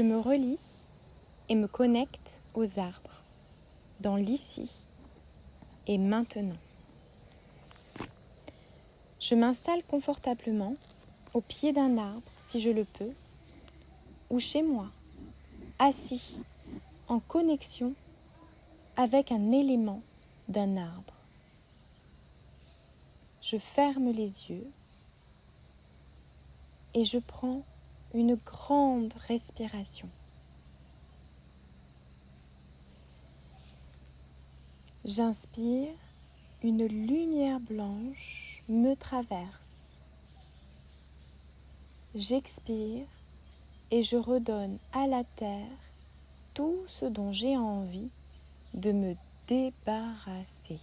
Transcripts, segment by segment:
Je me relie et me connecte aux arbres, dans l'ici et maintenant. Je m'installe confortablement au pied d'un arbre, si je le peux, ou chez moi, assis, en connexion avec un élément d'un arbre. Je ferme les yeux et je prends une grande respiration. J'inspire, une lumière blanche me traverse. J'expire et je redonne à la terre tout ce dont j'ai envie de me débarrasser.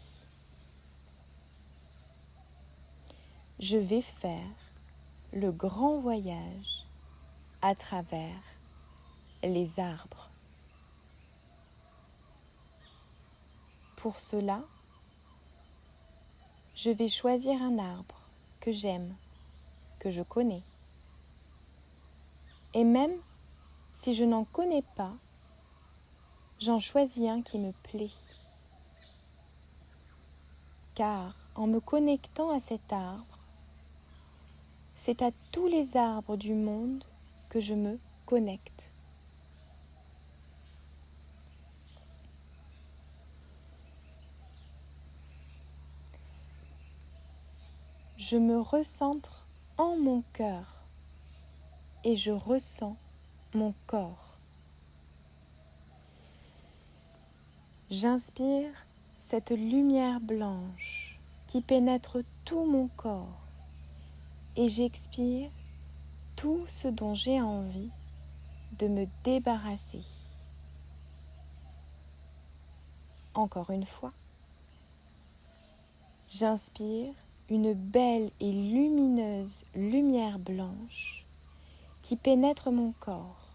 Je vais faire le grand voyage à travers les arbres. Pour cela, je vais choisir un arbre que j'aime, que je connais. Et même si je n'en connais pas, j'en choisis un qui me plaît. Car en me connectant à cet arbre, c'est à tous les arbres du monde que je me connecte. Je me recentre en mon cœur et je ressens mon corps. J'inspire cette lumière blanche qui pénètre tout mon corps et j'expire tout ce dont j'ai envie de me débarrasser. Encore une fois, j'inspire une belle et lumineuse lumière blanche qui pénètre mon corps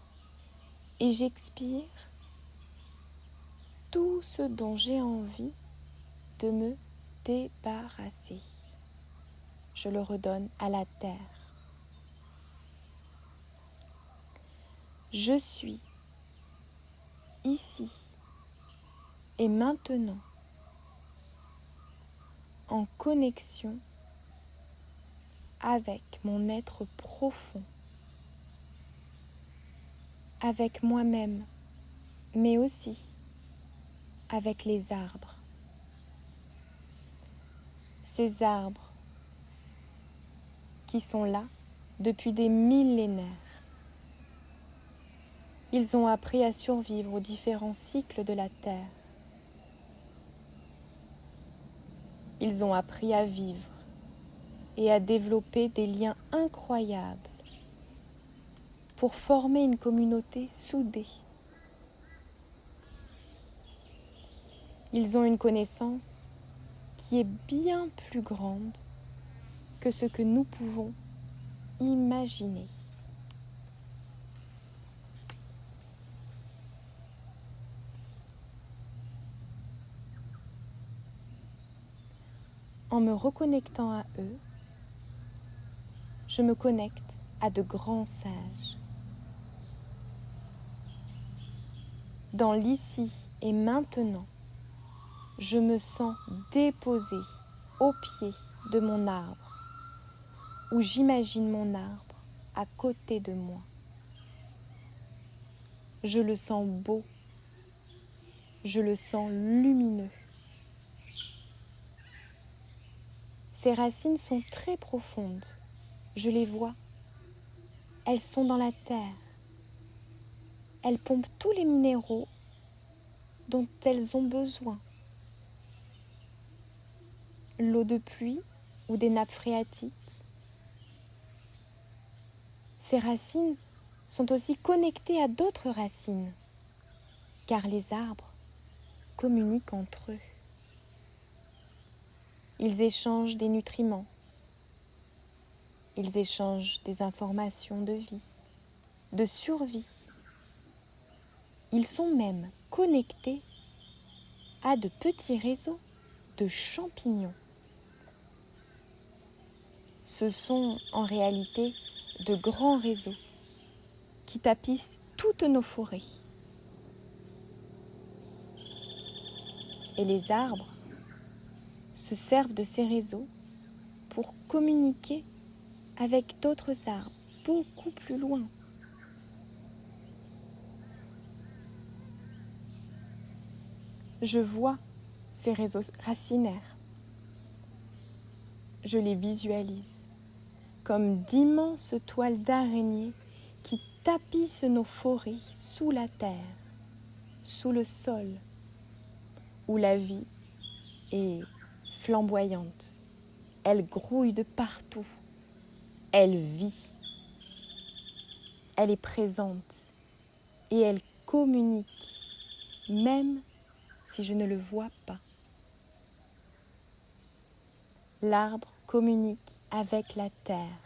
et j'expire tout ce dont j'ai envie de me débarrasser. Je le redonne à la terre. Je suis ici et maintenant en connexion avec mon être profond, avec moi-même, mais aussi avec les arbres. Ces arbres qui sont là depuis des millénaires. Ils ont appris à survivre aux différents cycles de la Terre. Ils ont appris à vivre et à développer des liens incroyables pour former une communauté soudée. Ils ont une connaissance qui est bien plus grande que ce que nous pouvons imaginer. En me reconnectant à eux, je me connecte à de grands sages. Dans l'ici et maintenant, je me sens déposée au pied de mon arbre, où j'imagine mon arbre à côté de moi. Je le sens beau, je le sens lumineux. Ses racines sont très profondes, je les vois. Elles sont dans la terre. Elles pompent tous les minéraux dont elles ont besoin. L'eau de pluie ou des nappes phréatiques. Ces racines sont aussi connectées à d'autres racines, car les arbres communiquent entre eux. Ils échangent des nutriments, ils échangent des informations de vie, de survie. Ils sont même connectés à de petits réseaux de champignons. Ce sont en réalité de grands réseaux qui tapissent toutes nos forêts. Et les arbres se servent de ces réseaux pour communiquer avec d'autres arbres beaucoup plus loin. Je vois ces réseaux racinaires. Je les visualise comme d'immenses toiles d'araignées qui tapissent nos forêts sous la terre, sous le sol, où la vie est flamboyante. Elle grouille de partout. Elle vit. Elle est présente et elle communique, même si je ne le vois pas. L'arbre communique avec la terre.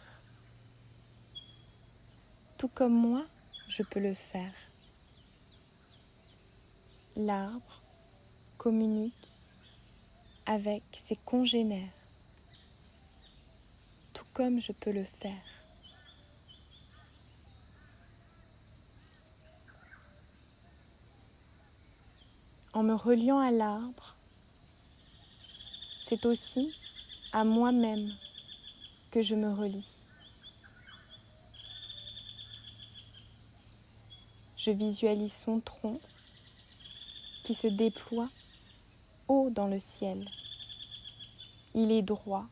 Tout comme moi, je peux le faire. L'arbre communique avec ses congénères, tout comme je peux le faire. En me reliant à l'arbre, c'est aussi à moi-même que je me relie. Je visualise son tronc qui se déploie haut dans le ciel. Il est droit,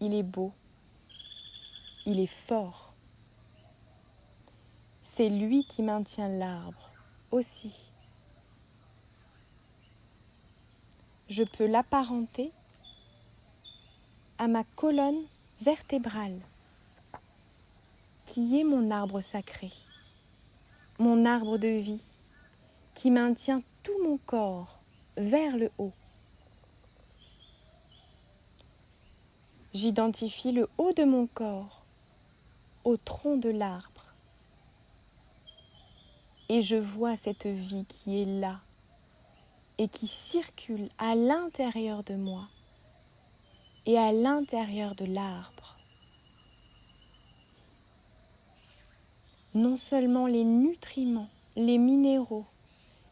il est beau, il est fort. C'est lui qui maintient l'arbre aussi. Je peux l'apparenter à ma colonne vertébrale, qui est mon arbre sacré, mon arbre de vie, qui maintient tout mon corps vers le haut. J'identifie le haut de mon corps au tronc de l'arbre et je vois cette vie qui est là et qui circule à l'intérieur de moi et à l'intérieur de l'arbre. Non seulement les nutriments, les minéraux,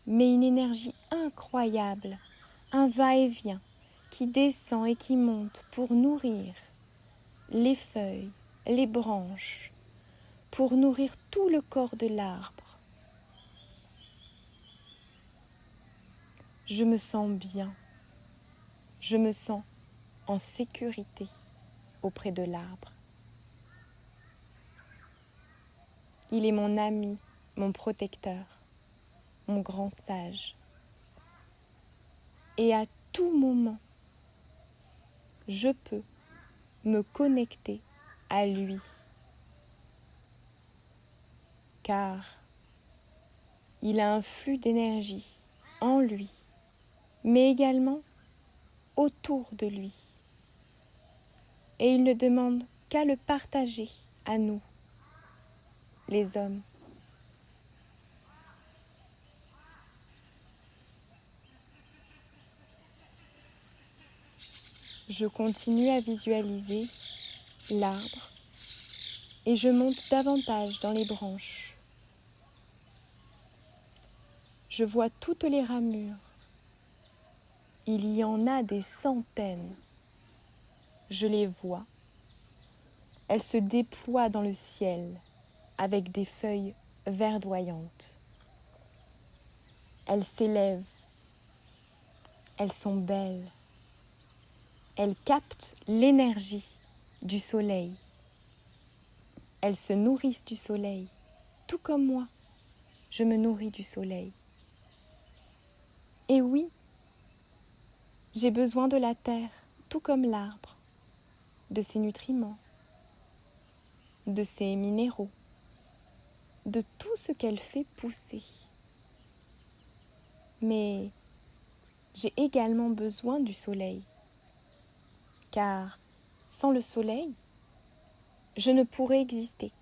mais une énergie incroyable, un va-et-vient qui descend et qui monte pour nourrir les feuilles, les branches, pour nourrir tout le corps de l'arbre. Je me sens bien, je me sens en sécurité auprès de l'arbre. Il est mon ami, mon protecteur, mon grand sage. Et à tout moment, je peux me connecter à lui. Car il a un flux d'énergie en lui, mais également autour de lui. Et il ne demande qu'à le partager à nous, les hommes. Je continue à visualiser l'arbre et je monte davantage dans les branches. Je vois toutes les ramures. Il y en a des centaines. Je les vois. Elles se déploient dans le ciel avec des feuilles verdoyantes. Elles s'élèvent. Elles sont belles. Elles captent l'énergie du soleil. Elles se nourrissent du soleil, tout comme moi, je me nourris du soleil. Et oui, j'ai besoin de la terre, tout comme l'arbre, de ses nutriments, de ses minéraux, de tout ce qu'elle fait pousser. Mais j'ai également besoin du soleil, car sans le soleil, je ne pourrais exister.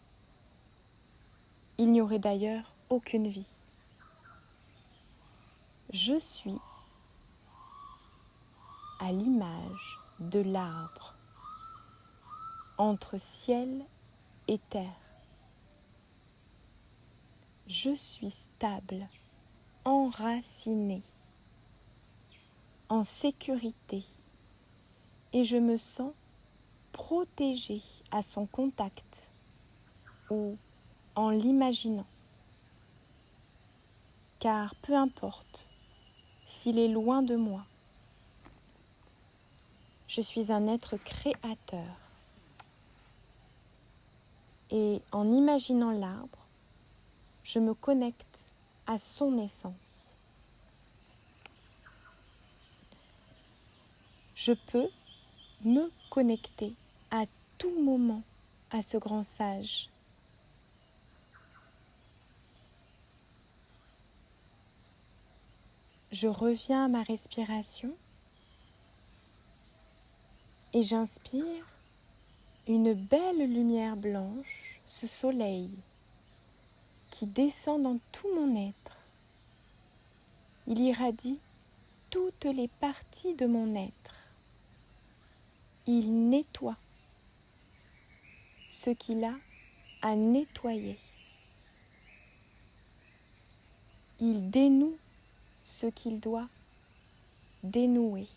Il n'y aurait d'ailleurs aucune vie. Je suis à l'image de l'arbre, entre ciel et terre. Je suis stable, enraciné, en sécurité et je me sens protégé à son contact ou en l'imaginant. Car peu importe s'il est loin de moi, je suis un être créateur. Et en imaginant l'arbre, je me connecte à son essence. Je peux me connecter à tout moment à ce grand sage. Je reviens à ma respiration et j'inspire une belle lumière blanche, ce soleil qui descend dans tout mon être. Il irradie toutes les parties de mon être. Il nettoie ce qu'il a à nettoyer. Il dénoue ce qu'il doit dénouer.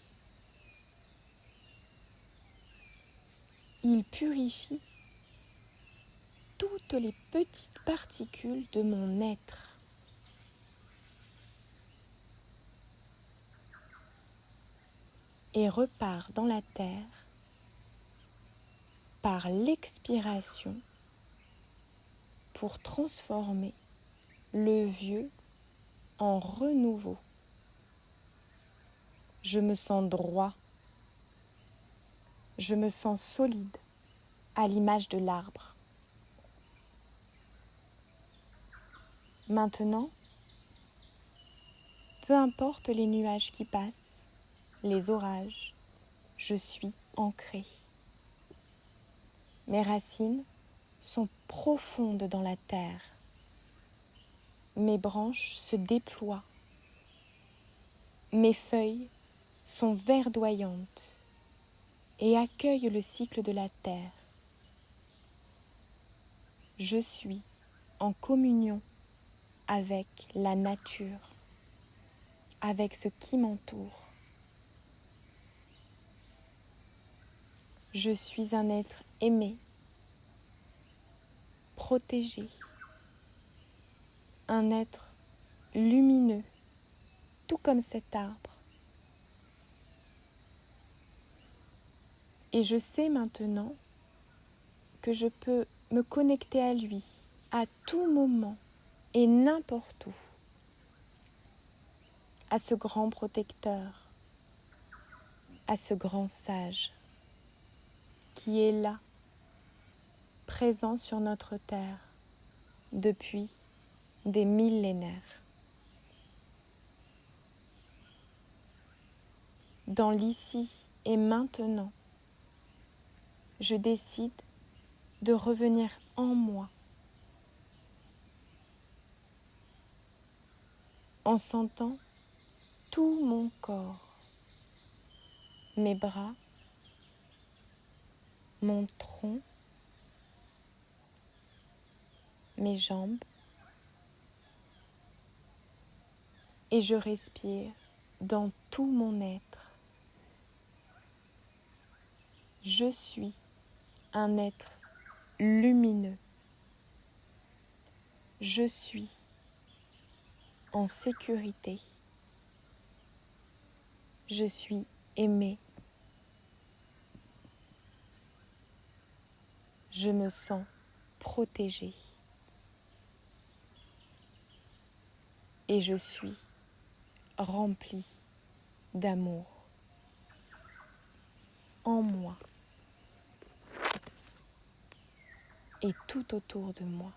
Il purifie toutes les petites particules de mon être. Et repart dans la terre par l'expiration pour transformer le vieux en renouveau. Je me sens droit, je me sens solide à l'image de l'arbre. Maintenant, peu importe les nuages qui passent, les orages, je suis ancré. Mes racines sont profondes dans la terre. Mes branches se déploient. Mes feuilles sont verdoyantes et accueillent le cycle de la terre. Je suis en communion avec la nature, avec ce qui m'entoure. Je suis un être aimé, protégé, un être lumineux, tout comme cet arbre. Et je sais maintenant que je peux me connecter à lui à tout moment et n'importe où, à ce grand protecteur, à ce grand sage qui est là, présent sur notre terre depuis des millénaires. Dans l'ici et maintenant, je décide de revenir en moi, en sentant tout mon corps, mes bras, mon tronc, mes jambes, et je respire dans tout mon être. Je suis un être lumineux. Je suis en sécurité. Je suis aimée. Je me sens protégée. Et je suis remplie d'amour en moi et tout autour de moi.